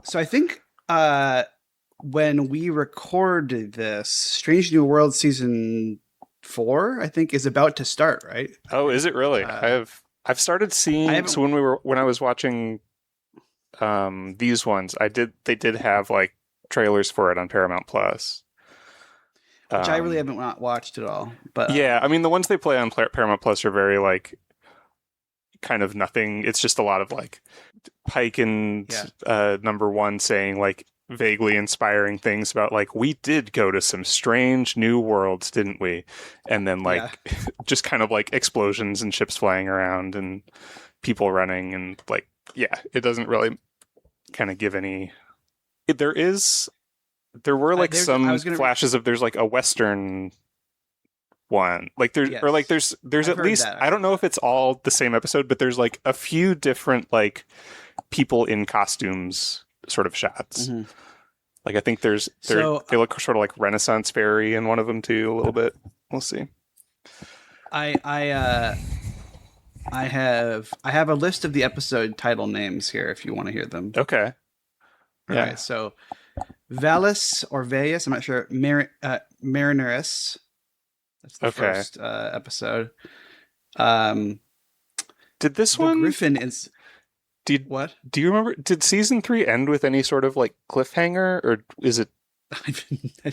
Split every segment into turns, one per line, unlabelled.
So I think when we recorded this, Strange New World season 4, I think, is about to start. Right? I
Oh, is
think.
it really? I've started
I
seeing.
haven't,
So when I was watching these ones, they did have like trailers for it on Paramount Plus.
which I really
Um,
haven't not watched at all. But
yeah, I mean the ones they play on Paramount Plus are very like kind of nothing. It's just a lot of like Pike and
yeah,
number one saying like vaguely inspiring things about like we did go to some strange new worlds, didn't we? And then
yeah.
like just kind of like explosions and ships flying around and people running and like yeah, it doesn't really kind of give any. There is there were like
I
some
was gonna.
flashes of there's like a Western one like there's or like
Yes,
there's
I've
at
heard
least
that. I've
I don't
heard
know
that.
if it's all the same episode, but there's like a few different like people in costumes sort of shots.
Hmm.
Like I think
So
they look sort of like Renaissance fairy in one of them too a little bit. We'll see.
I I uh I have a list of the episode title names here if you want to hear them.
Okay.
All
Yeah.
right, so Valis or Vayus, I'm not sure. Marineris, that's the
Okay.
first episode. Um,
Did this
the
one
Griffin is
did
what?
do you remember did season 3 end with any sort of like cliffhanger or is it
I've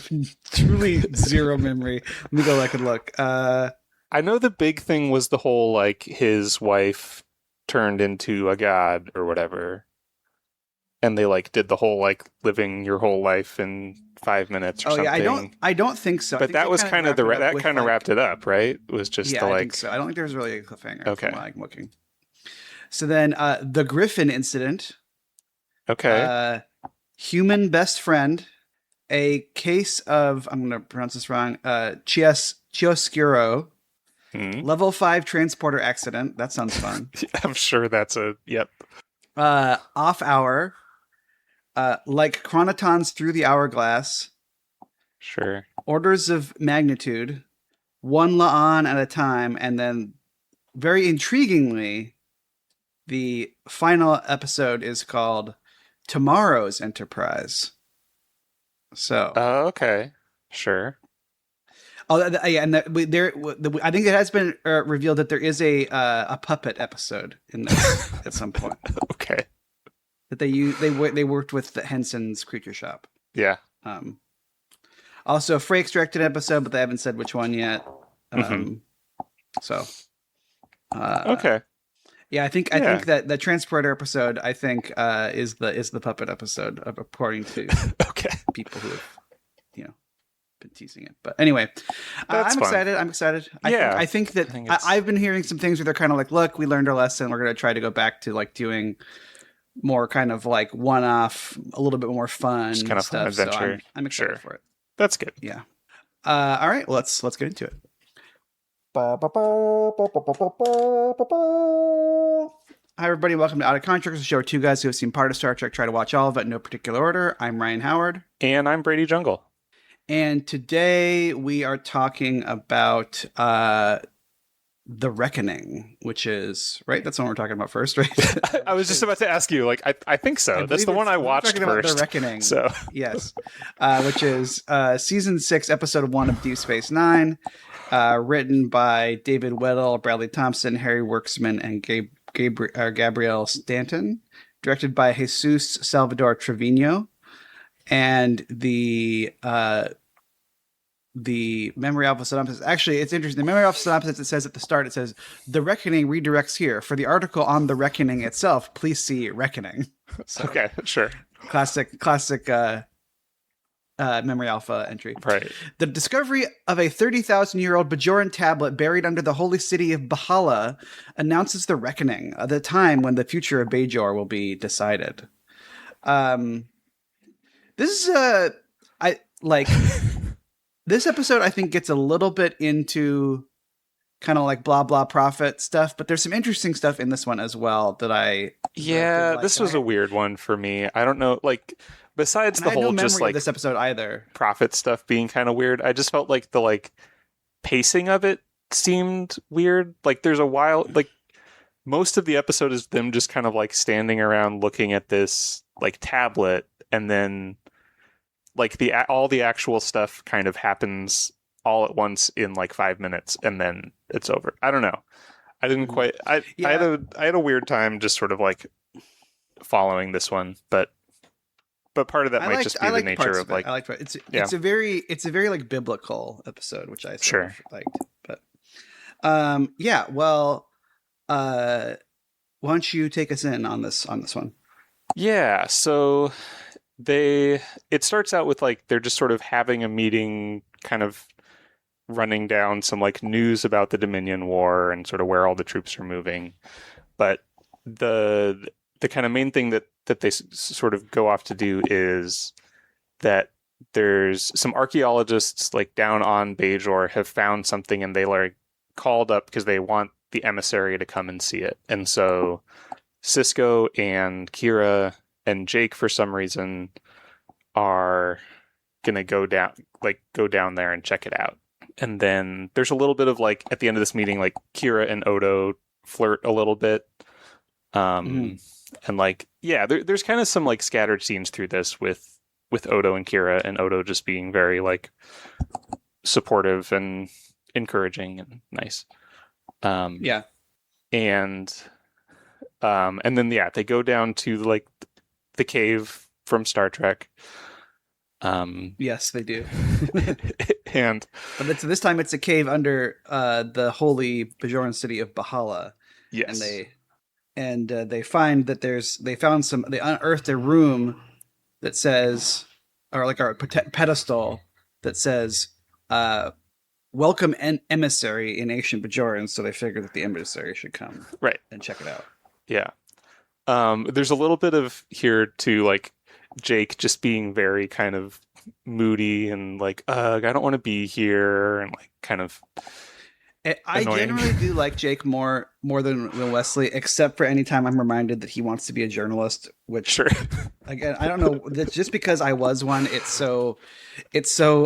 been truly zero memory. Let me go back and look.
I know the big thing was the whole like his wife turned into a god or whatever. And they like did the whole like living your whole life in 5 minutes or
oh yeah,
something.
I don't think so. I
But
think
that
they
was
kind of
kind of the
wrapped it up
that
with
kind of wrapped
like,
it up, right? It was just
yeah,
the
I think
like
so. I don't think there's really a cliffhanger from
okay,
what I'm looking. So then, the Griffin incident,
okay,
uh, human best friend, a case of, I'm going to pronounce this wrong, Chioscuro,
hmm.
level 5 transporter accident. That sounds fun.
I'm sure that's a yep,
Off hour, like chronotons through the hourglass,
sure.
orders of magnitude, one la'an at a time, and then very intriguingly, the final episode is called Tomorrow's Enterprise. So,
Okay, sure.
oh yeah, and I think it has been revealed that there is a puppet episode in this at some point
Okay,
that they worked with the Henson's Creature Shop.
yeah.
Um, Also, a Frakes directed episode, but they haven't said which one yet.
Hmm.
Um, so, uh,
Okay,
yeah, I
yeah.
think that the transporter episode I think is the puppet episode, according to
Okay,
people who have you know been teasing it. But anyway,
that's
I'm
fun.
excited. I'm excited.
Yeah,
I think that
I think it's
I've been hearing some things where they're kind of like, look, we learned our lesson. We're going to try to go back to like doing more kind of like one off, a little bit more
just
fun
kind of fun
stuff. So
adventure.
I'm excited
Sure,
for it.
that's good.
Yeah. All right, let's get into it. Hi, everybody. Welcome to Out of Contreks, a show where two guys who have seen part of Star Trek try to watch all of it in no particular order. I'm Ryan Howard.
And I'm Brady Jungle.
And today we are talking about The Reckoning, which is, right? That's the one we're talking about first, right?
I was just about to ask you, like, I think so. That's the one I
we're
watched
talking about The
first.
Reckoning.
So,
Yes. Which is season 6, episode 1 of Deep Space Nine, written by David Weddle, Bradley Thompson, Harry Worksman, and Gabrielle Stanton, directed by Jesus Salvador Trevino, and the memory alpha synopsis. Actually, it's interesting. The memory alpha synopsis, it says at the start, it says, "The Reckoning redirects here. For the article on The Reckoning itself, please see Reckoning." So,
okay, sure.
classic memory alpha entry.
Right.
The discovery of a 30,000-year-old Bajoran tablet buried under the holy city of Bahala announces the reckoning, the time when the future of Bajor will be decided. This is I like this episode. I think gets a little bit into kind of like blah blah prophet stuff, but there's some interesting stuff in this one as well that I
Yeah,
like.
this was a weird one for me. I don't know, like, besides
And
the
I had no
whole just
memory of
like
this episode either.
prophet stuff being kind of weird, I just felt like the like pacing of it seemed weird. Like, there's a while, like, most of the episode is them just kind of like standing around looking at this like tablet, and then like all the actual stuff kind of happens all at once in like 5 minutes, and then it's over. I don't know. I didn't quite. I had a weird time just sort of like following this one, but part of that might just be the nature of like
I liked it. It's a very like biblical episode, which I sort of liked. But yeah, well, why don't you take us in on this one?
Yeah, so it starts out with like they're just sort of having a meeting, kind of running down some like news about the Dominion War and sort of where all the troops are moving. But the kind of main thing that they sort of go off to do is that there's some archaeologists like down on Bajor have found something, and they like called up because they want the emissary to come and see it. And so Cisco and Kira and Jake, for some reason, are gonna go down there and check it out. And then there's a little bit of like at the end of this meeting, like Kira and Odo flirt a little bit. And like, yeah, there's kind of some like scattered scenes through this with Odo and Kira, and Odo just being very like supportive and encouraging and nice.
Yeah.
And then yeah, they go down to like the cave from Star Trek.
Yes, they do.
But
this time it's a cave under the holy Bajoran city of Bahala.
Yes.
And they find that they unearthed a room that says, or like a pedestal that says, welcome emissary in ancient Bajoran. So they figured that the emissary should come and check it out.
Yeah. There's a little bit of here to like Jake just being very kind of moody and like, I don't want to be here, and like kind of
I generally do like Jake more than Wesley, except for any time I'm reminded that he wants to be a journalist, which
sure.
Again, I don't know, that's just because I was one, it's so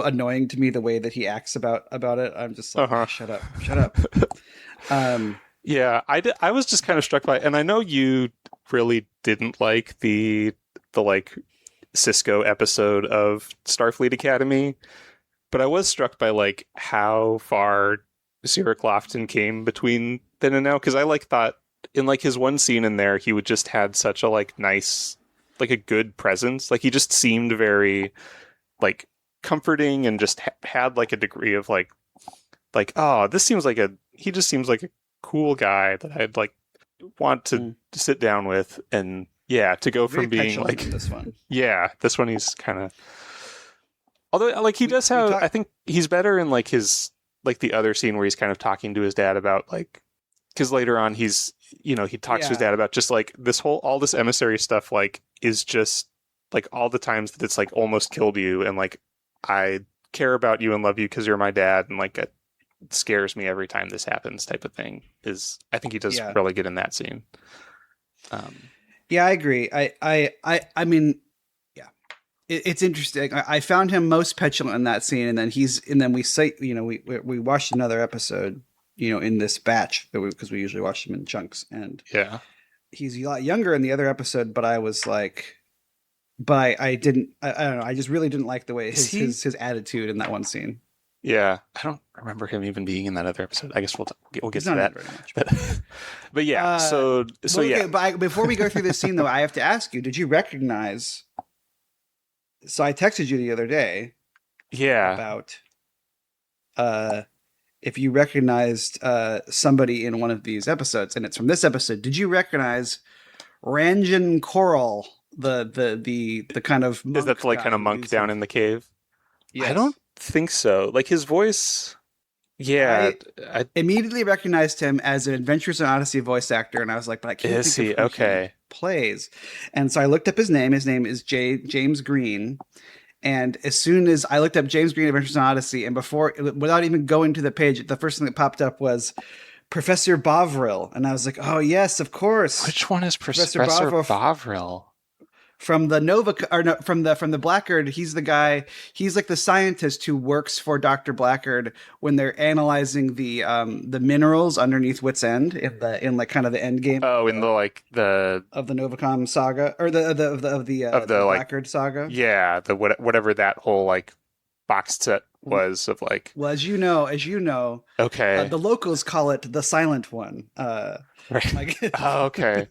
annoying to me the way that he acts about it. I'm just like, shut up.
Yeah, I was just kind of struck by, and I know you really didn't like the like Cisco episode of Starfleet Academy, but I was struck by like how far Cyril Lofton came between then and now, because I like thought in like his one scene in there, he would just had such a like nice, like a good presence. Like he just seemed very like comforting, and just had like a degree of like, oh, he just seems like a cool guy that I'd like want to sit down with. And yeah, to go from being like
this one.
Yeah, this one he's kind of, although like he does have, I think he's better in like his, like the other scene where he's kind of talking to his dad about like, because later on he's, he talks to his dad about just like all this emissary stuff, like is just like all the times that it's like almost killed you, and like I care about you and love you because you're my dad, and like it scares me every time this happens type of thing. I think he does really good in that scene.
Yeah, I agree. I mean, yeah, it's interesting. I found him most petulant in that scene, and then we say, we watched another episode, in this batch because we usually watch them in chunks, and
yeah,
he's a lot younger in the other episode. But I was like, I don't know. I just really didn't like the way his attitude in that one scene.
Yeah, I don't remember him even being in that other episode. I guess we'll get to that.
Very much,
but yeah, so yeah.
But before we go through this scene, though, I have to ask you: did you recognize? So I texted you the other day.
Yeah.
About if you recognized somebody in one of these episodes, and it's from this episode. Did you recognize Ranjan Coral, the kind of monk?
Is that the like kind of monk down in the cave?
Yes.
I don't think so. Like his voice, yeah.
I immediately recognized him as an Adventures in Odyssey voice actor, and I was like, but I can't think of who he plays. And so I looked up his name. His name is James Green. And as soon as I looked up James Green Adventures in Odyssey, and without even going to the page, the first thing that popped up was Professor Bovril. And I was like, oh yes, of course.
Which one is Professor Bovril?
from the Nova, or no, from the Blackguard. He's the guy. He's like the scientist who works for Dr. Blackguard when they're analyzing the minerals underneath Wit's End in like kind of the end game.
Oh, in the like the
of the Novacom saga, or the
like
Blackguard saga.
Yeah, the whatever that whole like box set was of like.
Well, as you know,
Okay.
the locals call it the Silent One.
Right.
Like,
Oh, okay.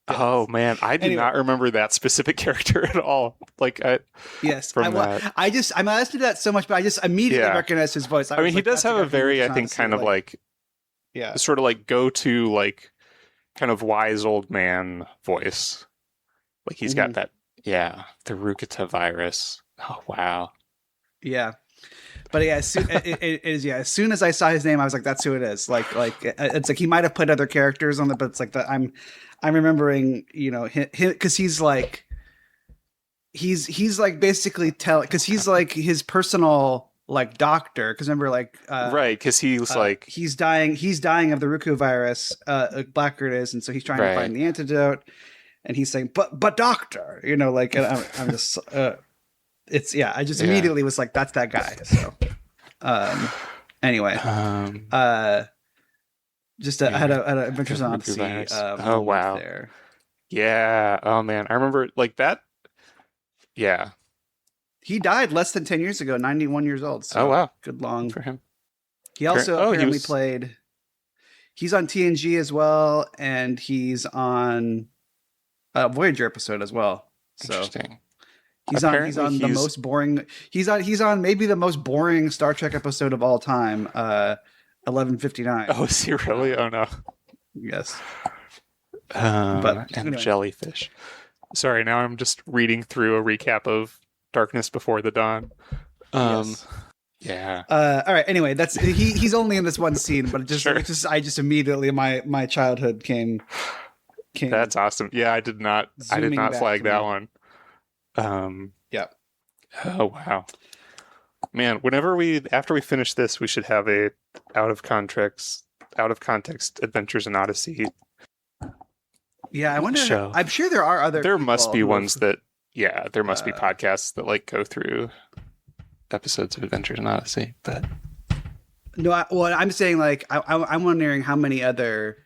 Oh man, I do not remember that specific character at all. Like,
yes,
from that.
I'm asked to do that so much, but I just immediately recognized his voice.
I mean, he does have a very, I think, kind of like sort of like go to like kind of wise old man voice. Like he's got that, the Rukita virus. Oh wow.
Yeah. But yeah, it is. Yeah, as soon as I saw his name, I was like, "That's who it is." Like it's like he might have put other characters on it, but it's like that. I'm remembering, because he's like basically because he's like his personal like doctor. Because remember, like
right, because he's like
he's dying of the Ruku virus. Blackguard is, and so he's trying to find the antidote, and he's saying, "But doctor," like, and I'm just. I just immediately was like, that's that guy. So, anyway, just I had a Adventures in Odyssey.
Oh wow!
There.
Yeah. Oh man, I remember like that. Yeah.
He died less than 10 years ago, 91 years old. So
oh wow,
good long
for him.
He also apparently played. He's on TNG as well, and he's on a Voyager episode as well. So.
Interesting.
He's on the most boring. He's on maybe the most boring Star Trek episode of all time, 1159.
Oh, is he really? Oh no.
Yes.
And anyway. Jellyfish. Sorry, now I'm just reading through a recap of Darkness Before the Dawn.
Yes.
Yeah.
All right. Anyway, that's he's only in this one scene, but I just immediately my childhood came.
That's awesome. Yeah, I did not flag that one.
Yeah.
Oh wow, man! After we finish this, we should have a out of context Adventures in Odyssey.
Yeah, I wonder.
Show.
I'm sure there are other.
There must be ones that. Yeah, there must be podcasts that like go through episodes of Adventures in Odyssey, but
no. I'm saying like I'm wondering how many other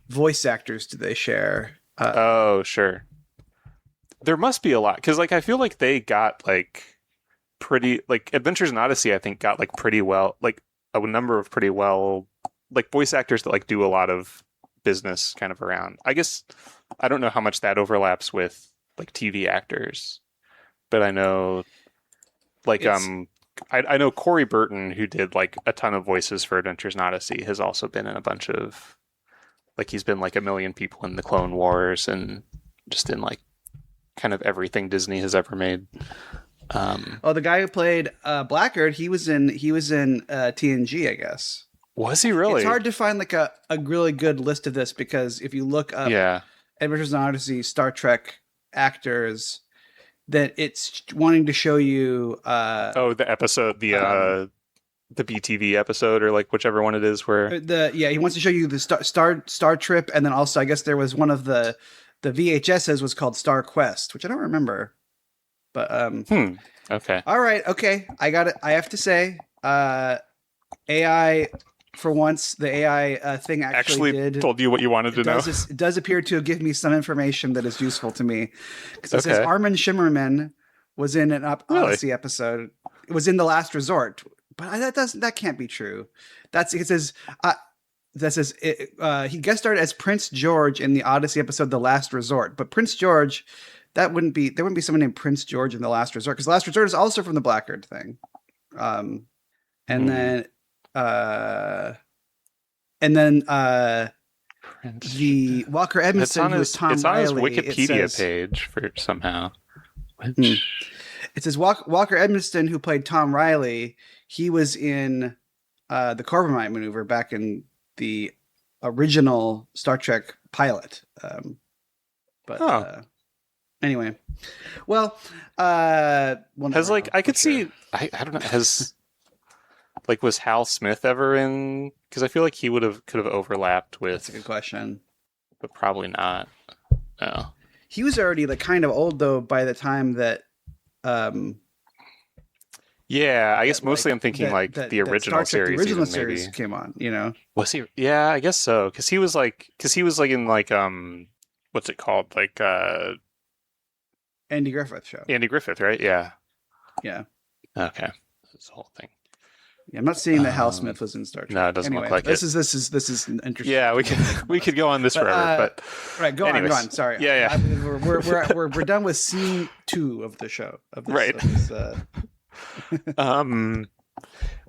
voice actors do they share?
Oh, sure. There must be a lot, because like I feel like they got like pretty like Adventures in Odyssey. I think got like pretty well, like a number of pretty well like voice actors that like do a lot of business kind of around. I guess I don't know how much that overlaps with like TV actors, but I know like I know Corey Burton, who did like a ton of voices for Adventures in Odyssey, has also been in a bunch of like he's been like a million people in the Clone Wars and just in like kind of everything Disney has ever made.
The guy who played Blackguard, he was in TNG, I guess.
Was he really?
It's hard to find like a really good list of this, because if you look up Adventures in Odyssey Star Trek actors, that it's wanting to show you
the episode, the BTV episode, or like whichever one it is where
he wants to show you the Star Trip, and then also I guess there was one of the VHSs was called Star Quest, which I don't remember. But
okay.
All right, okay. I got it. I have to say, AI for once, the AI thing actually
told you what you wanted to know.
It does appear to give me some information that is useful to me, because it says Armin Shimmerman was in an Odyssey episode. It was in The Last Resort, but that can't be true. It says he guest starred as Prince George in the Odyssey episode The Last Resort. But Prince George, there wouldn't be someone named Prince George in The Last Resort, because The Last Resort is also from the Blackguard thing. And then the Walker Edmiston, who is Tom Riley.
It's on his Wikipedia page for somehow.
It says Walker Edmiston, who played Tom Riley. He was in the Corbomite maneuver back in the original Star Trek pilot. Anyway, well,
has like I could see. I don't know. Has like was Hal Smith ever in? Because I feel like he could have overlapped with.
That's a good question,
but probably not. No.
he was already like kind of old though by the time that um
Yeah, I guess mostly
like
I'm thinking like the
that Star
original
Trek the
series
original
even
series
maybe.
came on, you know.
Was he? Yeah, I guess so. Cause he was like in like what's it called? Like
Andy Griffith Show.
Andy Griffith, right? Yeah.
Yeah.
Okay. That's the whole thing.
Yeah, I'm not seeing that Hal Smith was in Star
No,
Trek.
it doesn't look
Anyway,
like it.
this is an interesting.
Yeah, we could we could go on this
But
forever, but
right, go
anyways.
on. Sorry.
Yeah, yeah.
We're done with scene 2 of the show. Of this,
Right.
Of this,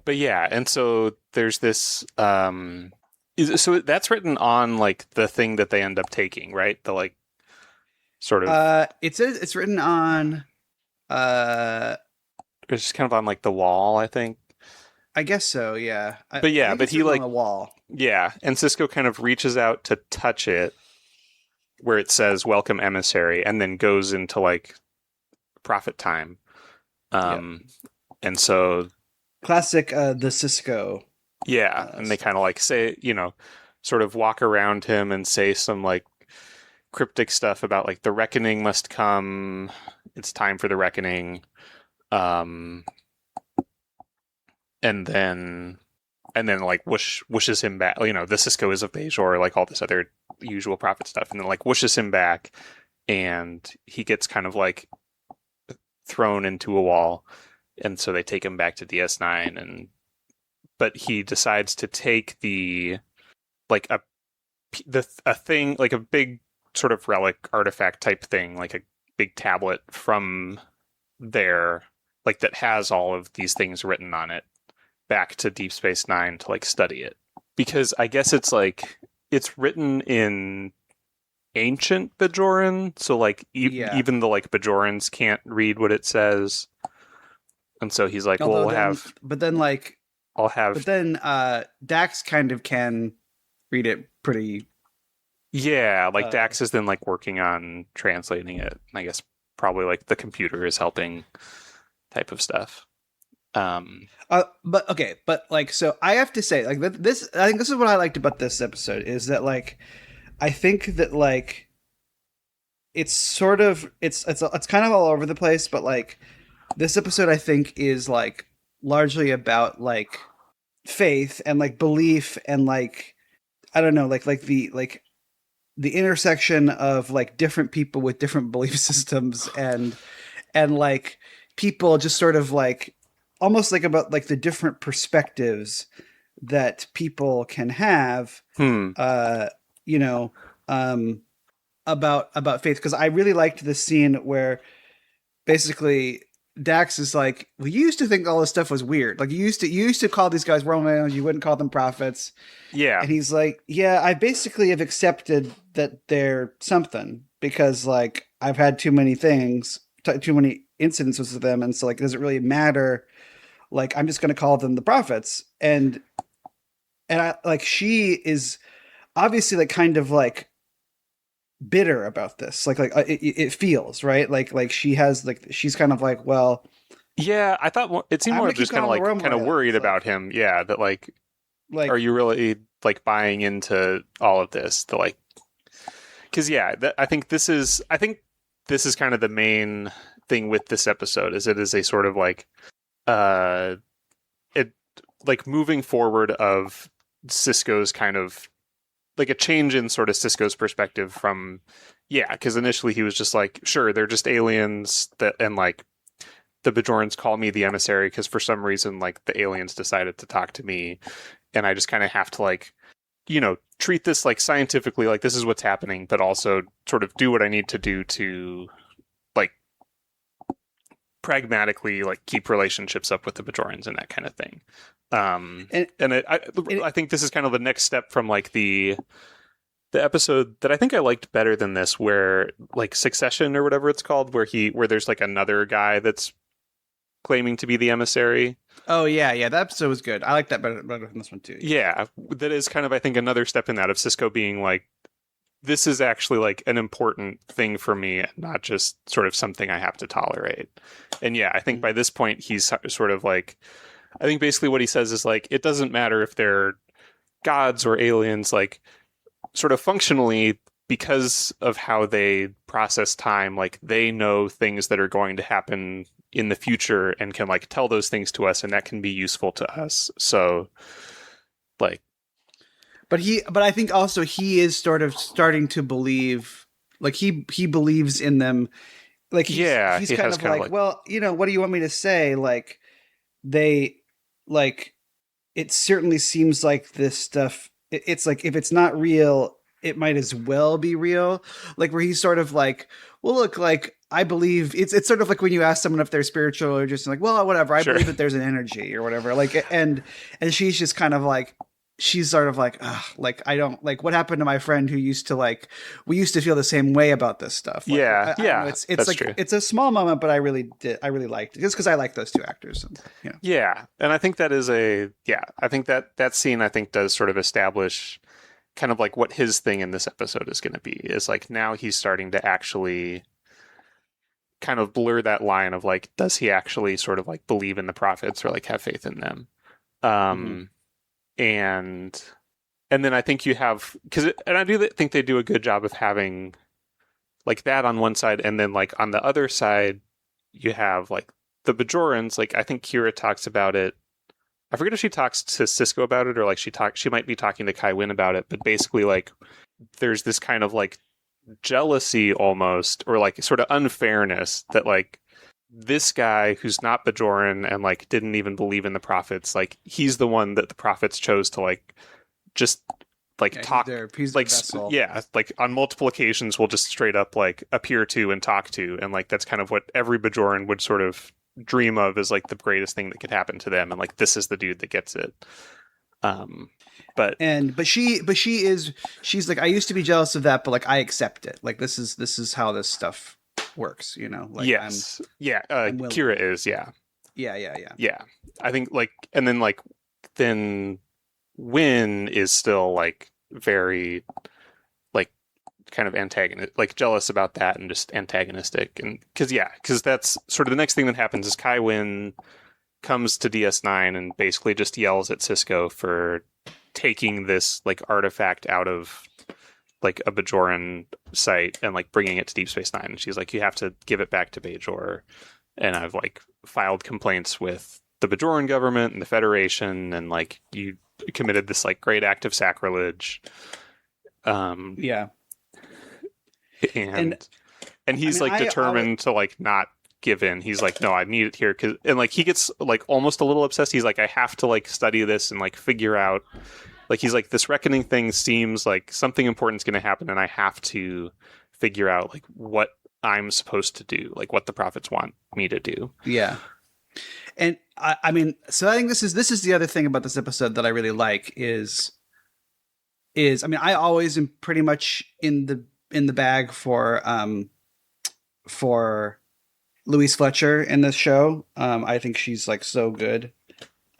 But yeah, and so there's this so that's written on like the thing that they end up taking, right? The like sort of
it says it's written on.
it's just kind of on like the wall, I think.
I guess so. Yeah.
But yeah,
I think
but
it's
he
written
like
on the wall.
yeah, and Cisco kind of reaches out to touch it where it says welcome emissary and then goes into like profit time. And so
Classic the Cisco.
yeah, and they kind of like say, you know, sort of walk around him and say some like cryptic stuff about like the reckoning must come. It's time for the reckoning. And then like whooshes him back. You know, the Cisco is of Bajor, like all this other usual prophet stuff, and then like whooshes him back, and he gets kind of like thrown into a wall, and so they take him back to DS9, and but he decides to take the like a thing like a big sort of relic artifact type thing, like a big tablet from there, like that has all of these things written on it, back to Deep Space Nine to like study it, because I guess it's like it's written in ancient Bajoran, so like even the like Bajorans can't read what it says, and so he's like,
Although
well,
but then Dax kind of can read it pretty.
Yeah, like Dax is then like working on translating it. I guess probably like the computer is helping, type of stuff.
But okay, but like, so I have to say, like, this, I think this is what I liked about this episode is that, like, I think that, like, it's sort of, it's kind of all over the place, but like, this episode I think is like largely about like faith and like belief and like, I don't know, like the intersection of like different people with different belief systems and like people just sort of like almost like about like the different perspectives that people can have you know about faith, because I really liked this scene where basically Dax is like, well, you used to think all this stuff was weird, like you used to call these guys Romans, you wouldn't call them prophets.
Yeah.
And he's like, yeah, I basically have accepted that they're something because like I've had too many things, too many incidences with them, and so like does it really matter? Like I'm just going to call them the prophets. And I like, she is obviously like kind of like bitter about this. Like it feels right. Like she has like, she's kind of like, well,
yeah, I thought it seemed more of just kind of worried about him. Yeah, that like, are you really like buying into all of this? The like, because yeah, I think this is kind of the main thing with this episode, is it is a sort of like it like moving forward of Cisco's kind of like a change in sort of Cisco's perspective from, yeah, because initially he was just like, sure, they're just aliens that, and like the Bajorans call me the emissary because for some reason like the aliens decided to talk to me, and I just kind of have to like, you know, treat this like scientifically, like this is what's happening, but also sort of do what I need to do to like pragmatically like keep relationships up with the Bajorans and that kind of thing. I think this is kind of the next step from like the episode that I think I liked better than this, where like Succession or whatever it's called, where there's like another guy that's claiming to be the emissary.
Oh yeah, that episode was good. I like that better than this one too.
Yeah, that is kind of, I think, another step in that, of Cisco being like, this is actually like an important thing for me, and not just sort of something I have to tolerate. And yeah, I think by this point he's sort of like, I think basically what he says is like, it doesn't matter if they're gods or aliens, like sort of functionally because of how they process time, like they know things that are going to happen in the future and can like tell those things to us, and that can be useful to us. So like,
but I think also he is sort of starting to believe, like he believes in them. Like
yeah,
he's
he
kind
has
of
kind of
like,
like,
well, what do you want me to say? Like they, like, it certainly seems like this stuff. It's like if it's not real, it might as well be real. Like where he's sort of like, well, look, like I believe it's sort of like when you ask someone if they're spiritual or just like, well, whatever. I
sure.
believe that there's an energy or whatever. Like and she's just kind of like. She's sort of like, ugh, like I don't like what happened to my friend who used to like we used to feel the same way about this stuff. Like
Yeah,
I don't know,
yeah,
it's
that's
like
true.
it's a small moment, but I really liked it just because I like those two actors. And,
Yeah, and I think that is I think that scene I think does sort of establish kind of like what his thing in this episode is going to be. Is like now he's starting to actually kind of blur that line of like, does he actually sort of like believe in the prophets or like have faith in them?
mm-hmm.
Um, and and then I think you have and I do think they do a good job of having like that on one side, and then like on the other side you have like the Bajorans. Like I think Kira talks about it. I forget if she talks to Cisco about it or like she might be talking to Kai Wynn about it, but basically like there's this kind of like jealousy almost, or like sort of unfairness that like this guy who's not Bajoran and like didn't even believe in the prophets, like he's the one that the prophets chose to like just like talk,
he's
like
the vessel.
yeah, like on multiple occasions will just straight up like appear to and talk to, and like that's kind of what every Bajoran would sort of dream of as like the greatest thing that could happen to them, and like this is the dude that gets it. But
she's like, I used to be jealous of that, but like I accept it. Like this is how this stuff works, like
yes,
I'm willing.
Kira is yeah. I think like, and then like then Wynn is still like very like kind of antagonist, like jealous about that and just antagonistic, and because that's sort of the next thing that happens is Kai Wynn comes to DS9 and basically just yells at Cisco for taking this like artifact out of like a Bajoran site and like bringing it to Deep Space Nine. And she's like, you have to give it back to Bajor. And I've like filed complaints with the Bajoran government and the Federation, and like you committed this like great act of sacrilege.
Yeah.
And he's like determined to like not give in. He's like, no, I need it here, and like he gets like almost a little obsessed. He's like, I have to like study this and like figure out, like he's like, this reckoning thing seems like something important's going to happen, and I have to figure out like what I'm supposed to do, like what the prophets want me to do.
Yeah. And I mean, so I think this is the other thing about this episode that I really like is I mean, I always am pretty much in the bag for Louise Fletcher in this show. I think she's like so good.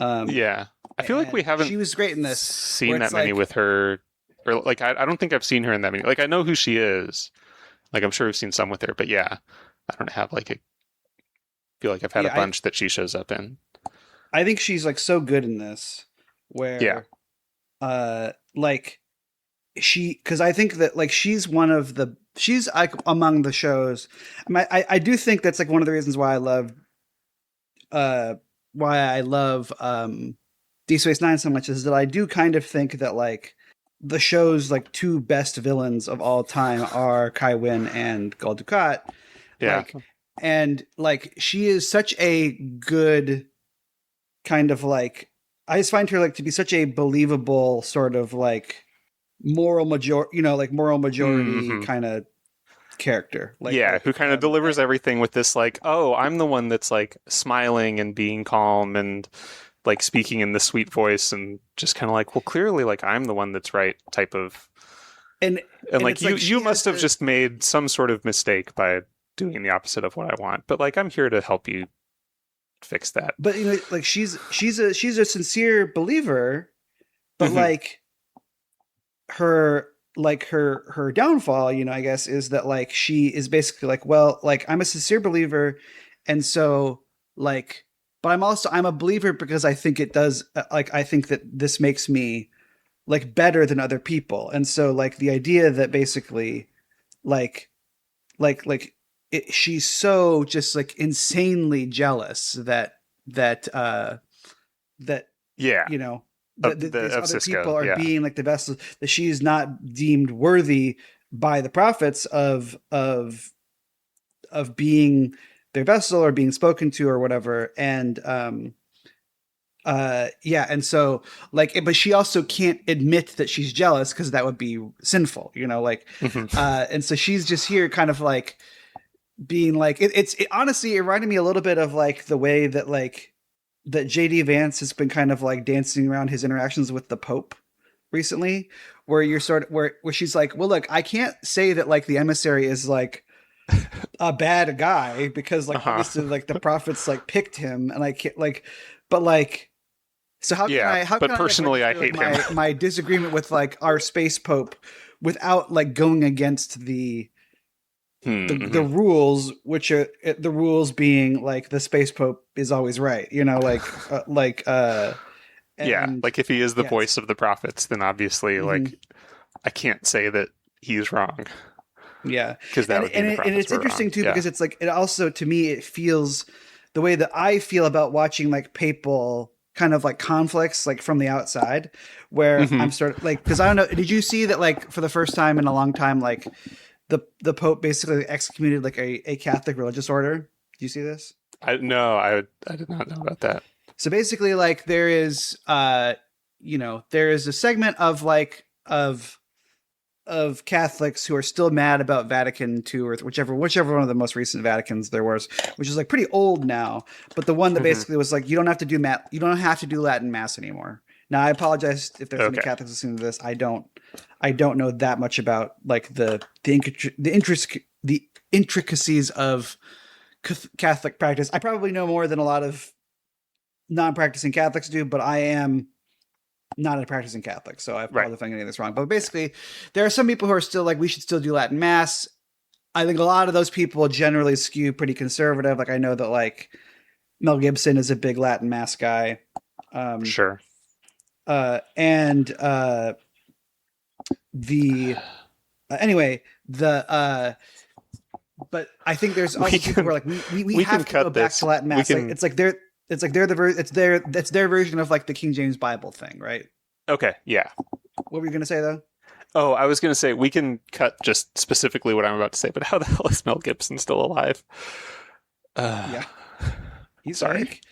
Yeah, I feel like we haven't.
She was great in this.
Seen that many with her, or like I don't think I've seen her in that many. Like I know who she is. Like I'm sure I've seen some with her, but yeah, I don't have like a. Feel like I've had a bunch that she shows up in.
I think she's like so good in this, where, like because I think that like she's like among the shows. I mean, I do think that's like one of the reasons why I love Deep Space Nine so much, is that I do kind of think that like the show's like two best villains of all time are Kai Wynn and Gul Dukat.
Yeah.
Like, and like she is such a good kind of like, I just find her like to be such a believable sort of like moral majority kind of character. Like,
who kind of delivers everything with this like, oh, I'm the one that's like smiling and being calm and like speaking in this sweet voice, and just kind of like, well, clearly like I'm the one that's right type of, and like you must have just made some sort of mistake by doing the opposite of what I want, but like I'm here to help you fix that.
But like she's a sincere believer, but like her downfall, I guess, is that like she is basically like, well, like I'm a sincere believer, and so like, but I'm a believer because I think it does, like I think that this makes me like better than other people. And so like the idea that basically like she's so just like insanely jealous that
Yeah.
you know
Of
these other
Cisco.
people are
Yeah.
being like the vessels, that she is not deemed worthy by the prophets of being their vessel or being spoken to or whatever. And yeah, and so like, but she also can't admit that she's jealous because that would be sinful, like
hmm
and so she's just here kind of like being like it honestly, it reminded me a little bit of like the way that like that JD Vance has been kind of like dancing around his interactions with the Pope recently, where you're sort of where she's like, well, look, I can't say that like the emissary is like a bad guy because like
Uh-huh.
obviously like the prophets like picked him, and I can't like, but like, so
Yeah.
how
But
can I like
personally, I
register like
hate him.
my disagreement with like our space Pope without like going against the
Mm-hmm.
rules, which are the rules being like the space Pope is always right,
Yeah.
and
Like if he is the
yes.
voice of the prophets, then obviously,
Hmm.
like, I can't say that he's wrong
Yeah,
because that
and
would mean the
and
prophets
it's
were wrong.
interesting too
Yeah.
because it's like it also to me it feels the way that I feel about watching like papal kind of like conflicts like from the outside, where
hmm
I'm sort of like, because I don't know, did you see that like for the first time in a long time like the Pope basically excommunicated like a Catholic religious order? Do you see this?
I did not know about that.
So basically, like there is, there is a segment of like of Catholics who are still mad about Vatican II or whichever one of the most recent Vaticans there was, which is like pretty old now. But the one that
hmm
basically was like, you don't have to do Latin Mass anymore. Now I apologize if there's any
Okay.
Catholics listening to this. I don't know that much about like the intricacies of Catholic practice. I probably know more than a lot of non-practicing Catholics do, but I am not a practicing Catholic, so I
Right.
apologize if I'm getting this wrong. But basically, there are some people who are still like, we should still do Latin Mass. I think a lot of those people generally skew pretty conservative. Like I know that like Mel Gibson is a big Latin Mass guy. Um,
Sure.
and the anyway, the but I think there's
We
also people who are
can
like, we
we can
have to go
cut
back
this.
to Latin
We
Mass. Like
can.
it's like it's their version of like the King James Bible thing, right?
Okay. Yeah.
What were you gonna say though?
Oh, I was going to say we can cut just specifically what I'm about to say, but how the hell is Mel Gibson still alive? Uh,
Yeah, he's
sorry.
like,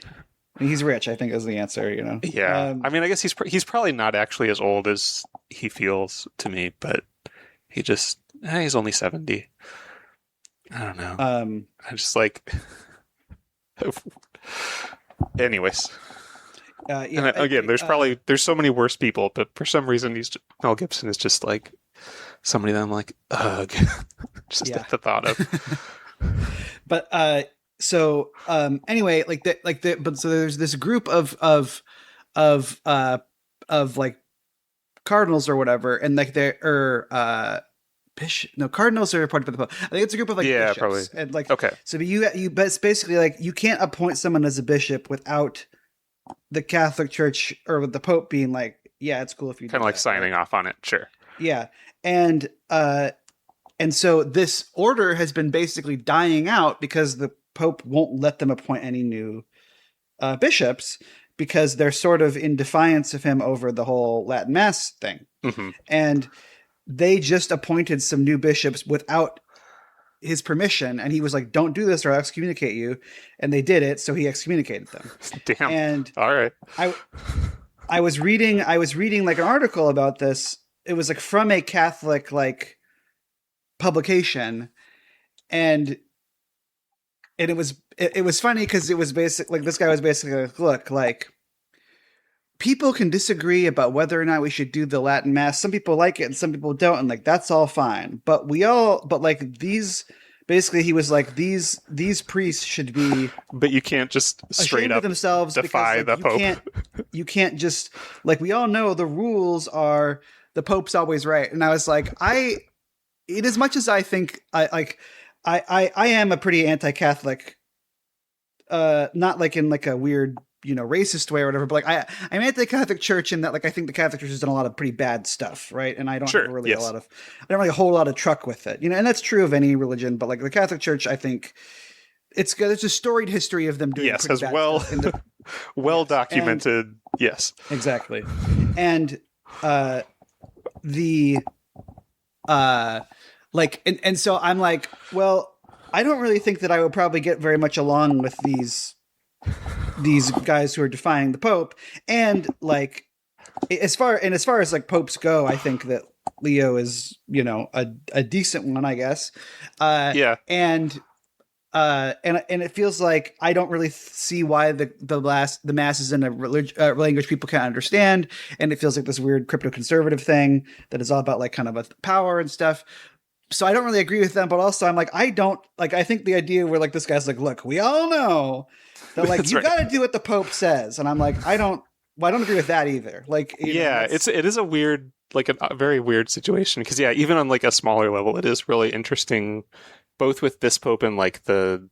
he's rich, I think is the answer.
Yeah. I mean, I guess he's probably not actually as old as he feels to me, but he's only 70. I don't know.
um,
I just like anyways. And
yeah,
again, there's so many worse people, but for some reason Mel Gibson is just like somebody that I'm like, ugh, just
yeah.
at the thought of.
But so anyway, but so there's this group of like cardinals or whatever, and like there are bishop, no, cardinals are part of the Pope. I think it's a group of like
Yeah,
bishops,
probably.
and like
Okay.
so. But but it's basically like you can't appoint someone as a bishop without the Catholic Church or with the Pope being like, yeah, it's cool if you
Kind
do
of like
that,
signing
right?
off on it. Sure.
Yeah, and so this order has been basically dying out because the Pope won't let them appoint any new bishops because they're sort of in defiance of him over the whole Latin Mass thing.
hmm
And they just appointed some new bishops without his permission, and he was like, "Don't do this, or I'll excommunicate you." And they did it, so he excommunicated them.
Damn.
And
All right.
I I was reading like an article about this. It was like from a Catholic like publication, and it was funny because it was basically like this guy was basically like, look, like people can disagree about whether or not we should do the Latin Mass. Some people like it and some people don't, and like that's all fine. But like these, basically, he was like these priests should be
But you can't just straight
ashamed
up
of themselves
defy
because
the
like
Pope.
you can't just like, we all know the rules are the Pope's always right. And I was like, in as much as I think I am a pretty anti-Catholic, not like in like a weird racist way or whatever. But like I'm anti-Catholic Church in that like I think the Catholic Church has done a lot of pretty bad stuff, right? And I don't have really
yes.
I don't really a whole lot of truck with it, and that's true of any religion. But like the Catholic Church, I think there's a storied history of them doing pretty
as
bad
well
stuff in the,
well
yes,
documented. Yes,
exactly, and the like and so I'm like, well, I don't really think that I would probably get very much along with these guys who are defying the Pope, and like as far as like popes go, I think that Leo is a decent one, I guess. And it feels like I don't really see why the mass is in a language people can't understand, and it feels like this weird crypto conservative thing that is all about like kind of a power and stuff. So I don't really agree with them, but also I'm like, I think the idea where like this guy's like, look, we all know that like you got to do what the Pope says, and I'm like, I don't agree with that either. Like,
it is a weird, like a very weird situation because even on like a smaller level, it is really interesting, both with this Pope and like the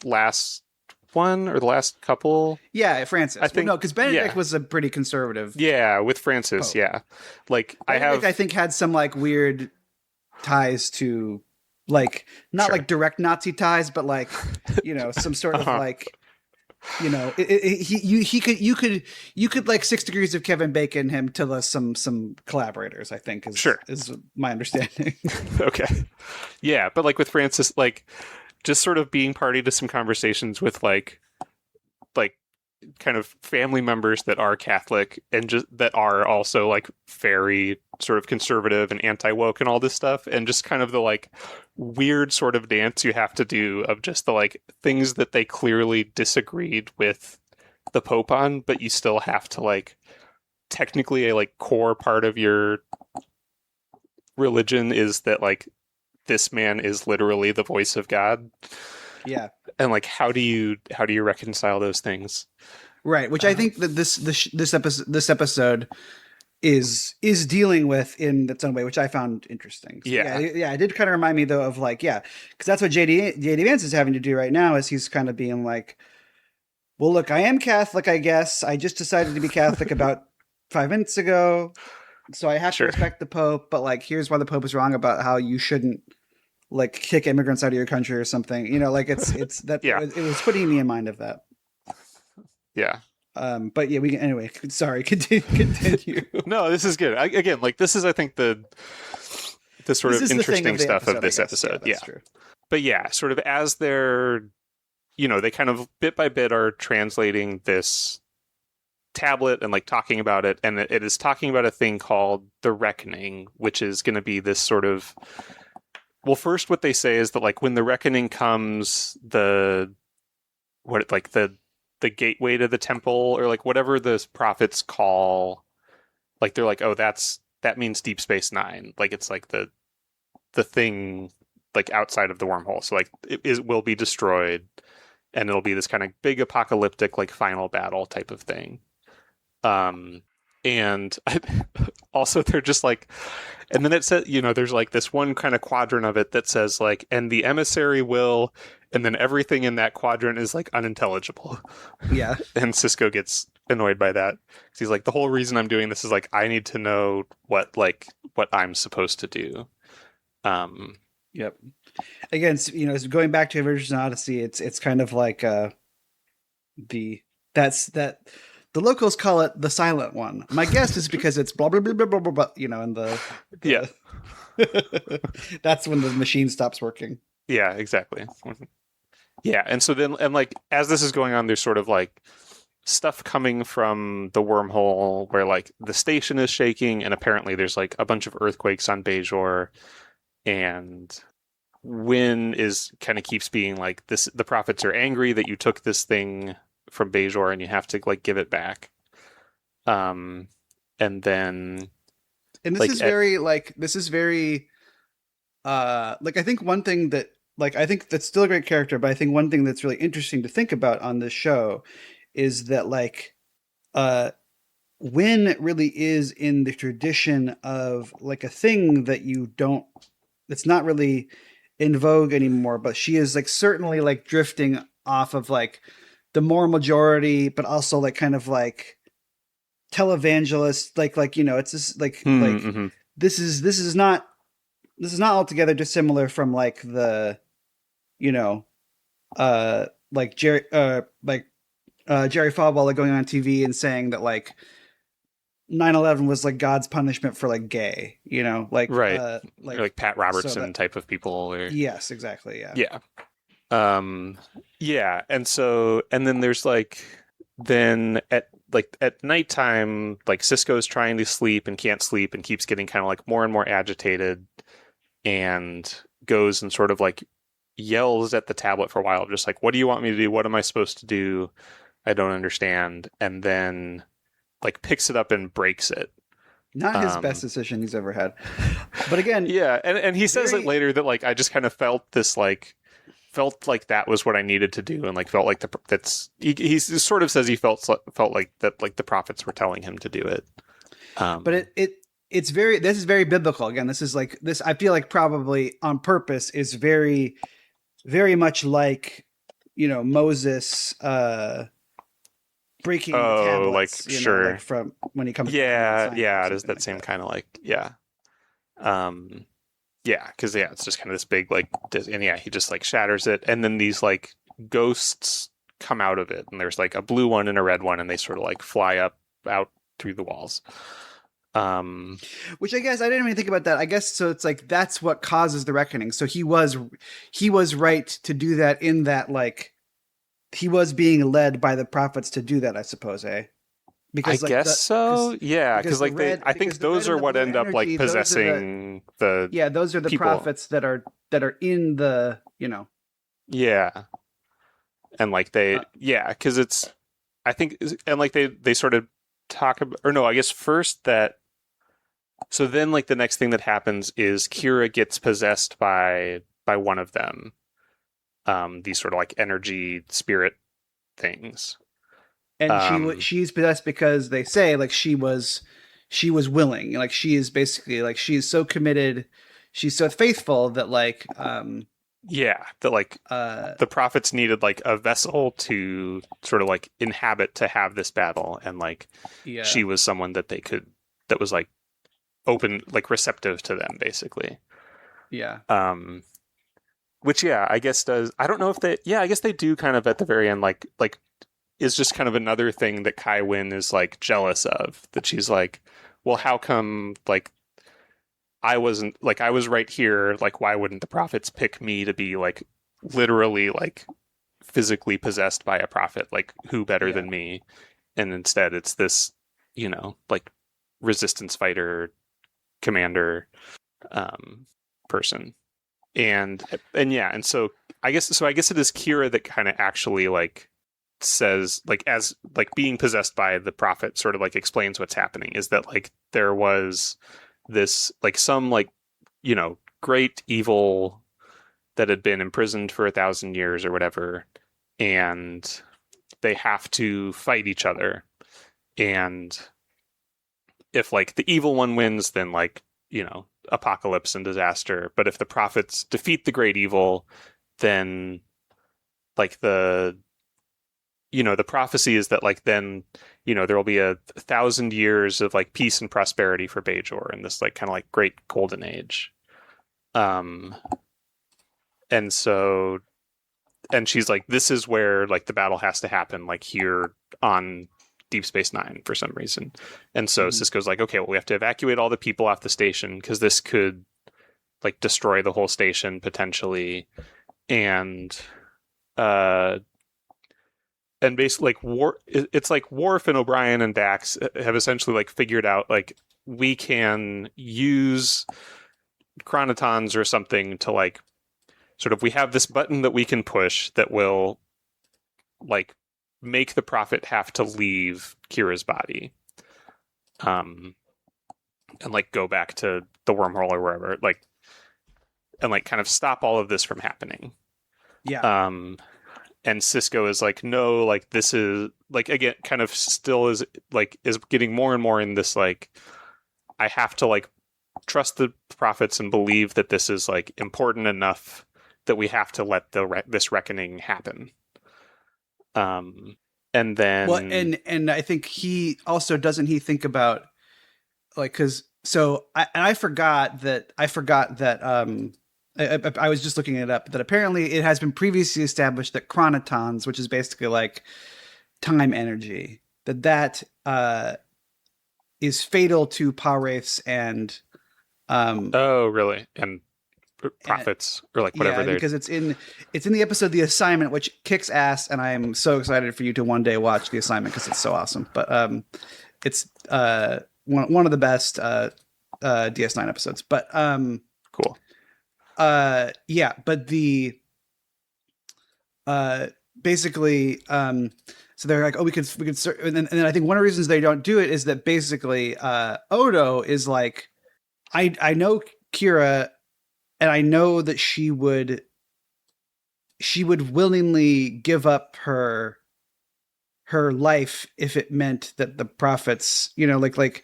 last one or the last couple.
Yeah, Francis. I think no, because Benedict was a pretty conservative.
Yeah, with Francis. Pope. Yeah, like
Benedict, I think had some like weird ties to like not like direct Nazi ties, but like some sort of like you could like 6 degrees of Kevin Bacon him to some collaborators, I think is my understanding.
Okay, yeah, but like with Francis, like just sort of being party to some conversations with like kind of family members that are Catholic and just that are also like very sort of conservative and anti-woke and all this stuff, and just kind of the like weird sort of dance you have to do of just the like things that they clearly disagreed with the Pope on, but you still have to like technically a like core part of your religion is that like this man is literally the voice of God.
Yeah.
And like how do you reconcile those things?
Right, which I think that this episode is dealing with in its own way, which I found interesting. So yeah, it did kind of remind me though of like, because that's what JD Vance is having to do right now, is he's kind of being like, well, look, I am Catholic, I guess. I just decided to be Catholic about 5 minutes ago, so I have to respect the Pope. But like, here's why the Pope is wrong about how you shouldn't like kick immigrants out of your country or something. Like it's that it was putting me in mind of that.
Yeah.
But yeah, anyway, sorry, continue.
No, this is good. Again, like this is, I think the sort of interesting stuff of this episode. Yeah. True. But yeah, sort of as they're, they kind of bit by bit are translating this tablet and like talking about it. And it is talking about a thing called the Reckoning, which is going to be this sort of, well, first what they say is that like when the Reckoning comes, the gateway to the temple, or like whatever the prophets call, like they're like, oh, that means Deep Space Nine. Like it's like the thing like outside of the wormhole. So like it will be destroyed, and it'll be this kind of big apocalyptic like final battle type of thing. And also they're just like, and then it says, there's like this one kind of quadrant of it that says like, and the emissary will, and then everything in that quadrant is like unintelligible.
Yeah.
And Sisko gets annoyed by that. He's like, the whole reason I'm doing this is like, I need to know what I'm supposed to do.
Yep. Again, going back to Avengers and Odyssey, it's kind of like the locals call it the silent one. My guess is because it's blah blah blah blah blah blah. And the that's when the machine stops working.
Yeah, exactly. Yeah, and so then, and like as this is going on, there's sort of like stuff coming from the wormhole where like the station is shaking, and apparently there's like a bunch of earthquakes on Bajor, and Wynn is kind of keeps being like this. The prophets are angry that you took this thing from Bajor and you have to like give it back. And then,
and this is very like I think one thing that like I think that's still a great character, but I think one thing that's really interesting to think about on this show is that like Wynn really is in the tradition of like a thing that that's not really in vogue anymore, but she is like certainly like drifting off of like the moral majority, but also like kind of like televangelist, like you know, it's just like
Mm-hmm.
this is not altogether dissimilar from like the, you know, like Jerry Falwell like going on TV and saying that like 9/11 was like God's punishment for like gay, you know,
Right. Or like Pat
so
Robertson
that
type of people, or
yes, exactly, yeah.
yeah. Yeah, and then there's like then at nighttime, like Cisco's trying to sleep and can't sleep and keeps getting kind of like more and more agitated and goes and sort of like yells at the tablet for a while, just like, what do you want me to do? What am I supposed to do? I don't understand. And then like picks it up and breaks it.
Not his best decision he's ever had. But again,
yeah, and he says it later that like I just kind of felt that was what I needed to do, and like felt like he sort of says he felt like that like the prophets were telling him to do it.
But this is very biblical. Again, this is like this. I feel like probably on purpose is very, very much like, you know, Moses breaking the tablets.
Like sure,
know, like from when he comes.
Yeah, it is that same kind of like yeah. Yeah, because it's just kind of this big like, and yeah, he just like shatters it, and then these like ghosts come out of it, and there's like a blue one and a red one, and they sort of like fly out through the walls.
Which I guess I didn't even think about that. I guess so. It's like that's what causes the reckoning. So he was right to do that. In that, like, he was being led by the prophets to do that. I suppose, Because
I guess so. Yeah, because like I think those are what end up like possessing the.
Yeah, those are the
people.
prophets that are in the, you know.
Yeah, and like because it's, I think, and like they sort of talk about, or no, I guess first that. So then, like the next thing that happens is Kira gets possessed by one of them. These sort of like energy spirit things.
And she's possessed because they say like she was willing, like she is basically like she's so committed, she's so faithful that like
that like the prophets needed like a vessel to sort of like inhabit to have this battle, and like she was someone that that was like open, like receptive to them basically. Which I guess does, I don't know if I guess they do kind of at the very end like is just kind of another thing that Kai Wynn is like jealous of, that she's like, well, how come like I was right here, like why wouldn't the prophets pick me to be like literally like physically possessed by a prophet, like who better than me? And instead it's this, you know, like resistance fighter commander person. And so I guess it is Kira that kind of actually like says like, as like being possessed by the prophet sort of like explains what's happening, is that like there was this like some like, you know, great evil that had been imprisoned for 1,000 years or whatever, and they have to fight each other, and if like the evil one wins, then like, you know, apocalypse and disaster. But if the prophets defeat the great evil, then like the prophecy is that like then, you know, there will be 1,000 years of like peace and prosperity for Bajor in this like kind of like great golden age. And so, and she's like, this is where like the battle has to happen, like here on Deep Space Nine for some reason. And so Cisco's like, okay, well, we have to evacuate all the people off the station because this could like destroy the whole station potentially. And basically like it's like Worf and O'Brien and Dax have essentially like figured out like we can use chronotons or something to like sort of, we have this button that we can push that will like make the prophet have to leave Kira's body, and like go back to the wormhole or wherever, like, and like kind of stop all of this from happening. And Cisco is like, no, like this is like, again, kind of still is getting more and more in this like, I have to like trust the prophets and believe that this is like important enough that we have to let this reckoning happen. And then
Well, and I think he also doesn't he think about like because so I forgot that I was just looking it up that apparently it has been previously established that chronotons, which is basically like time energy, that is fatal to power wraiths and
oh, really? And
and
profits or like whatever
yeah,
they're.
because it's in the episode The Assignment, which kicks ass, and I'm so excited for you to one day watch The Assignment because it's so awesome. But it's one of the best DS9 episodes. But
Cool.
yeah, but the uh basically so they're like, oh, we could and then I think one of the reasons they don't do it is that basically Odo is like, I know Kira, and I know that she would willingly give up her life if it meant that the prophets, like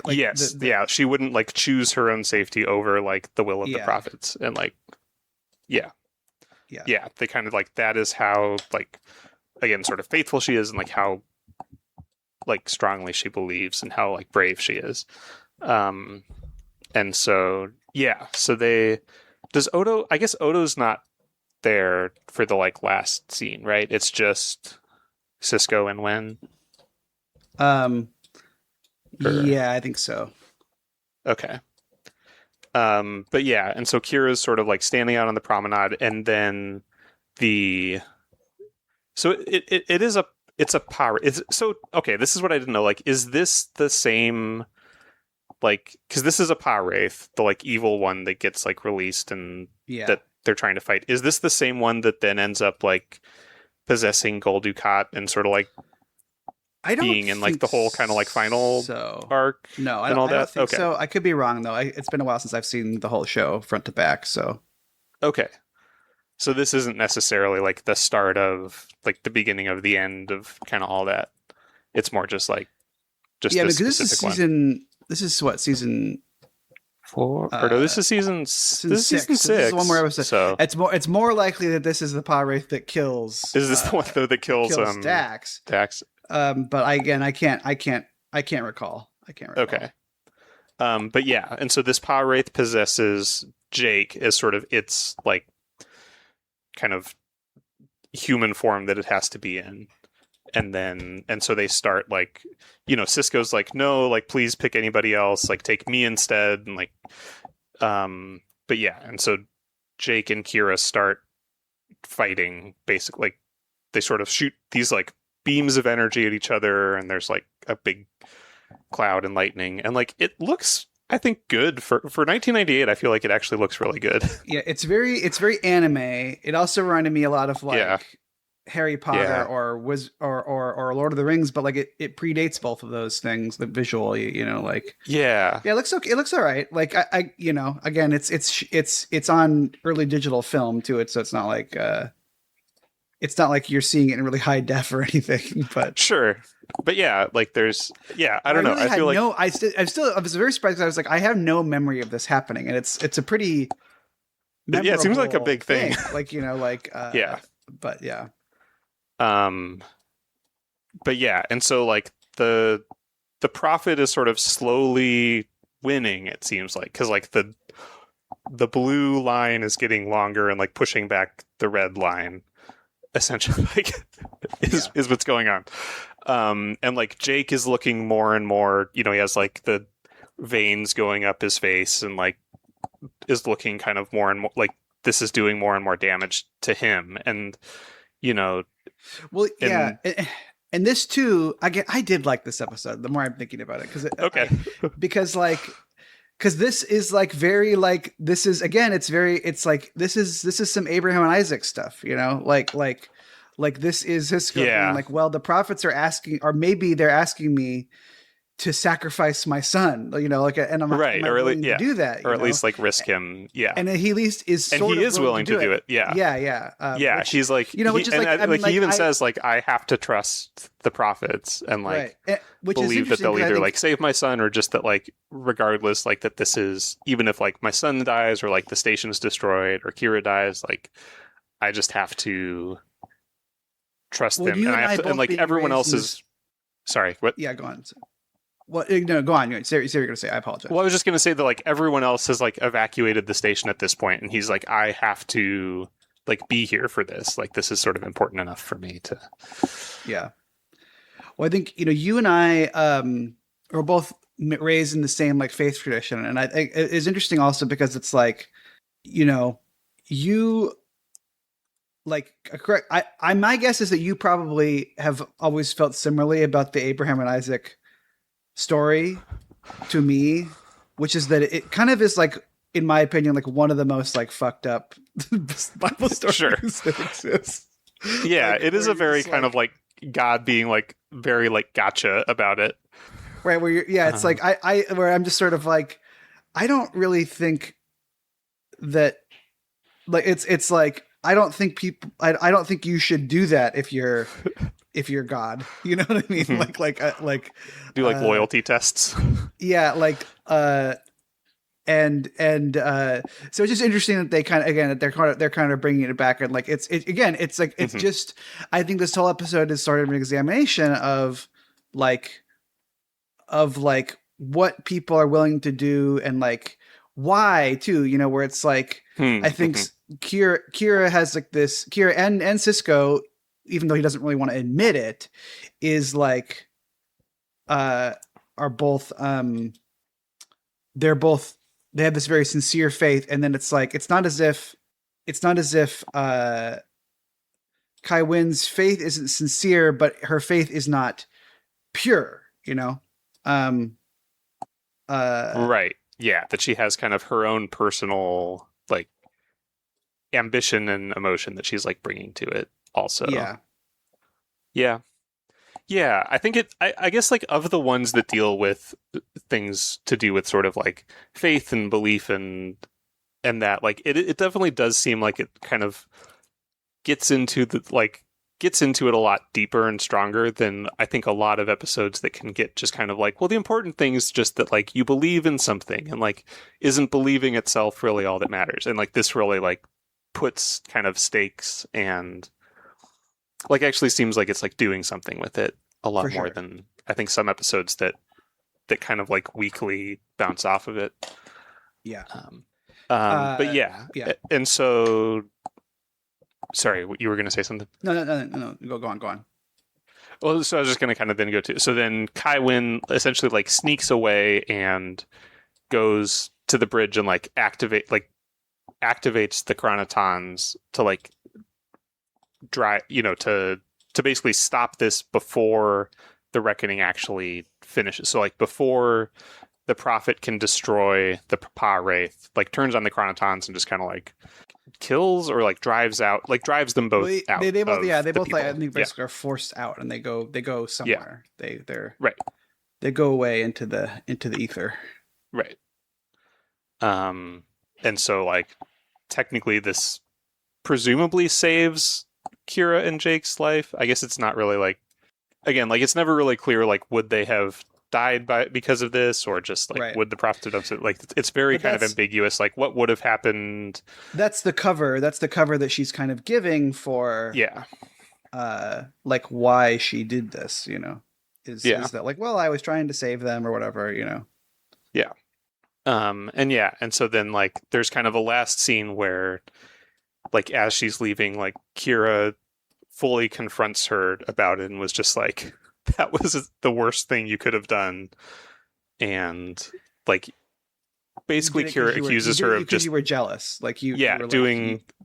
Yes, yeah, she wouldn't like choose her own safety over like the will of the
yeah,
prophets, and like, yeah,
yeah,
yeah, they kind of like that is how like again sort of faithful she is, and like how like strongly she believes, and how like brave she is. Um, and so yeah, so they does Odo. I guess Odo's not there for the like last scene, right? It's just Cisco and Wen.
um,
Or,
yeah, I think so.
okay. But yeah, and so Kira's sort of like standing out on the promenade, and then the so it is a it's a power. It's so okay. This is what I didn't know. Like, is this the same? Like, because this is a power wraith, the like evil one that gets like released and
Yeah,
that they're trying to fight. Is this the same one that then ends up like possessing Gul Dukat and sort of like
I don't
being in like
think
the whole kind of like final
so.
arc
No,
and all
I don't
that?
think
Okay.
so. I could be wrong though. It's been a while since I've seen the whole show front to back. So
Okay. So this isn't necessarily like the start of like the beginning of the end of kind of all that. It's more just like just
yeah,
this
because this is
specific one.
season. This is what season
Four or no, this is season
season
this is season
six. This is one more episode.
So
It's more likely that this is the power wraith that kills.
is this the one though that kills
Dax?
Dax?
But I can't recall. I can't recall.
Okay. But yeah, and so this power wraith possesses Jake as sort of its like kind of human form that it has to be in. And so they start like, Cisco's like, no, like please pick anybody else, like take me instead, and like but yeah, and so Jake and Kira start fighting basically. Like they sort of shoot these like beams of energy at each other, and there's like a big cloud and lightning, and like it looks, I think, good for 1998. I feel like it actually looks really good.
Yeah, it's very anime. It also reminded me a lot of like Harry Potter or Lord of the Rings, but like it predates both of those things. The visual, like
Yeah,
it looks okay. It looks all right. Like I again, it's on early digital film too. So it's not like you're seeing it in really high def or anything. But
sure. But yeah, like there's I don't know.
Really
I feel like
I was very surprised. I was like, I have no memory of this happening, and it's a pretty
yeah, it seems like a big thing.
Like
yeah.
But yeah.
But yeah, and so like the prophet is sort of slowly winning, it seems like, because like the blue line is getting longer and like pushing back the red line, essentially, like is what's going on. And like Jake is looking more and more, he has like the veins going up his face, and like is looking kind of more and more like this is doing more and more damage to him. And
well, yeah, and this too. I did like this episode. The more I'm thinking about it, because this is like very like this is again. It's like this is some Abraham and Isaac stuff. Like this is his scope.
Yeah.
Like, well, the prophets are asking, or maybe they're asking me to sacrifice my son, like, and I'm
right,
or willing to do that,
or at least like risk him,
and he at least is,
and he is willing to do it,
yeah.
He's like,
which is like,
he even says like, I have to trust the prophets and like
which
believe that they'll either like save my son, or just that like regardless, like that this is, even if like my son dies or like the station's destroyed or Kira dies, like I just have to trust
Well,
them,
you
and I
and
have
I
to, and
both
like
being
everyone
raised
else
in
is. Sorry, what?
Yeah, go on. Well, no, go on. Say what you're going to say. I apologize.
Well, I was just gonna say that like everyone else has like evacuated the station at this point, and he's like, I have to like be here for this. Like this is sort of important enough for me to.
Yeah. Well, I think you and I are both raised in the same like faith tradition, and I think it's interesting also because it's like you like correct. I my guess is that you probably have always felt similarly about the Abraham and Isaac story to me, which is that it kind of is like, in my opinion, like one of the most like fucked up Bible
Sure.
stories that exist.
Yeah,
Like,
it is
where
a
you're
very
just
kind of like God being like very like gotcha about it.
right where it's like I where I'm just sort of like, I don't really think that, like it's like I don't think people I don't think you should do that if you're God. You know what I mean?
Mhm. Do like
uh
loyalty tests.
yeah, like so it's just interesting that they kind of, again, that they're kind of bringing it back, and like it's like it's
Mhm.
just, I think this whole episode is sort of an examination of like what people are willing to do, and like why too, where it's like I think
Mhm.
Kira has like this, Kira and Cisco, even though he doesn't really want to admit it, is like are both they're both, they have this very sincere faith, and then it's like it's not as if Kai Wynn's faith isn't sincere, but her faith is not pure, um
Right. Yeah, that she has kind of her own personal like ambition and emotion that she's like bringing to it also.
yeah,
Yeah. Yeah, I think I guess like of the ones that deal with things to do with sort of like faith and belief and that like it definitely does seem like it kind of gets into the like gets into it a lot deeper and stronger than I think a lot of episodes that can get just kind of like, well, the important thing is just that like you believe in something, and like isn't believing itself really all that matters. And like this really like puts kind of stakes and like actually seems like it's like doing something with it a
for
lot more
sure.
than I think some episodes that kind of like weekly bounce off of it.
Yeah.
Um, but
uh
yeah,
yeah.
and so sorry, you were going to say something.
No, go on.
Well, so I was just going to kind of then go to so then Kai Wynn essentially like sneaks away and goes to the bridge and like activates the chronotons to like drive, to basically stop this before the reckoning actually finishes. So like before the prophet can destroy the Papa Wraith, like turns on the chronotons and just kind of like kills or like drives them
Well,
both out.
they both,
Of
yeah, they
the
both like, I
people.
think
Yeah,
basically are forced out, and they go
yeah,
somewhere.
right,
They go away into the ether.
right. Um, and so like technically this presumably saves Kira and Jake's life. I guess it's not really like, again, like it's never really clear like would they have died because of this, or just like
Right.
would the prophet have done so, like it's very
But
kind of ambiguous, like what would have happened.
that's the cover. That's the cover that she's kind of giving for
Yeah,
like why she did this,
yeah,
is that like, well, I was trying to save them or whatever,
yeah. And so then like there's kind of a last scene where like as she's leaving, like Kira fully confronts her about it and was just like, that was the worst thing you could have done. And like
You
basically
did it because
Kira accuses her of just
you were jealous. Like you
yeah,
were like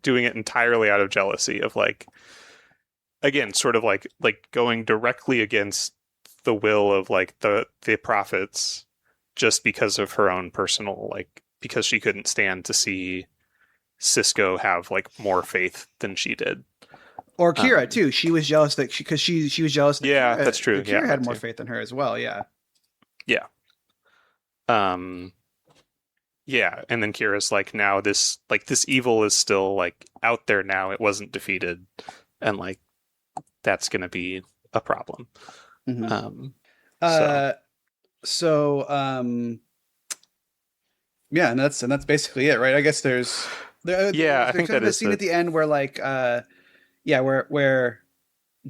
doing it entirely out of jealousy of like, again, sort of like going directly against the will of like the prophets just because of her own personal, like because she couldn't stand to see Cisco have like more faith than she did.
or Kira too. She was jealous that she was jealous that
Yeah, that's true.
That
Yeah,
Kira had
that
more
too.
faith than her as well. Yeah.
Yeah. Um yeah, and then Kira's like, now this evil is still like out there now. It wasn't defeated, and like that's going to be a problem.
Mm-hmm.
So
So yeah, and that's basically it, right? I guess
yeah, I
there's
think
kind
that
of a
is
scene
the
at the end where like yeah, where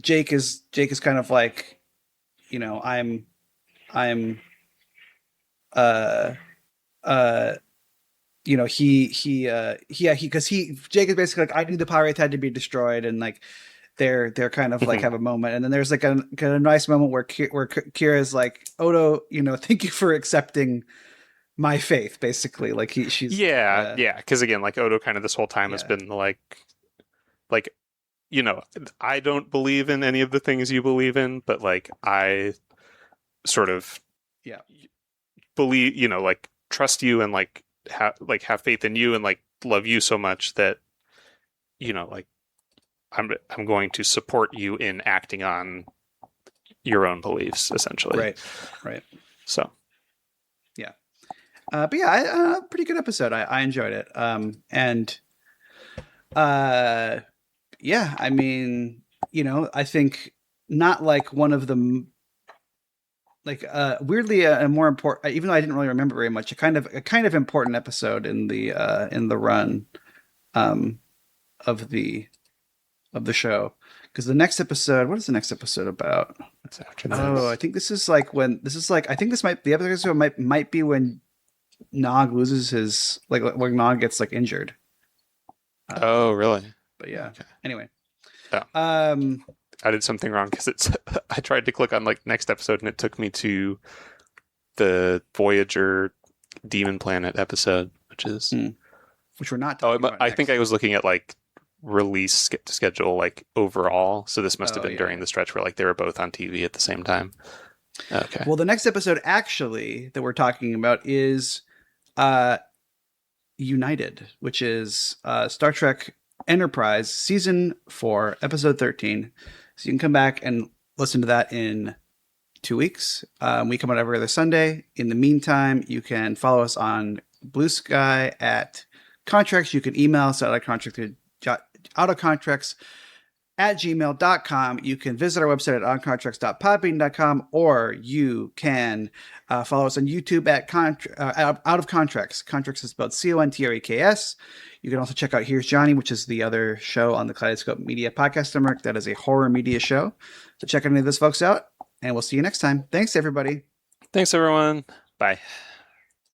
Jake is kind of like, you know, I'm uh uh you know, he because he Jake is basically like, I knew the pirates had to be destroyed, and like they're kind of like
Mhm.
have a moment, and then there's like a nice moment where Kira's like, Odo, you know, thank you for accepting my faith, basically. Like she's
Yeah, yeah. Because again, like Odo, kind of this whole time has
yeah,
been like you know, I don't believe in any of the things you believe in, but like I sort of
yeah,
believe, you know, like trust you and have faith in you and like love you so much that you know, like I'm going to support you in acting on your own beliefs, essentially.
right, right,
So,
yeah. But yeah, pretty good episode. I enjoyed it. And uh, yeah, I mean, you know, I think not like one of the like weirdly a more important, even though I didn't really remember very much, a kind of important episode in the run um of the show, because the next episode, what is the next episode about?
it's after
Oh, I
this.
think this is like when this is like I think this might the episode might be when Nog loses his like when Nog gets like injured.
Oh,
Um,
really?
but yeah.
Okay.
Anyway,
Oh,
um,
I did something wrong because it's. I tried to click on like next episode and it took me to the Voyager Demon Planet episode, which is.
hmm, which we're not
Oh,
talking about
I think
next.
I was looking at like release schedule like overall. So this must have
Oh
been
yeah,
during
yeah.
the stretch where like they were both on TV at the same time. Okay.
Well, the next episode actually that we're talking about is uh United, which is Star Trek Enterprise season 4, episode 13. So you can come back and listen to that in 2 weeks. We come out every other Sunday. In the meantime, you can follow us on Blue Sky at Contreks. You can email us at autocontracts at gmail.com. You can visit our website at oncontracts.podbean.com, or you can follow us on YouTube at Out of Contreks. Contreks is spelled Contreks. You can also check out Here's Johnny, which is the other show on the Kaleidoscope Media Podcast Network. That is a horror media show. So check any of those folks out, and we'll see you next time. Thanks, everybody.
Thanks, everyone. Bye.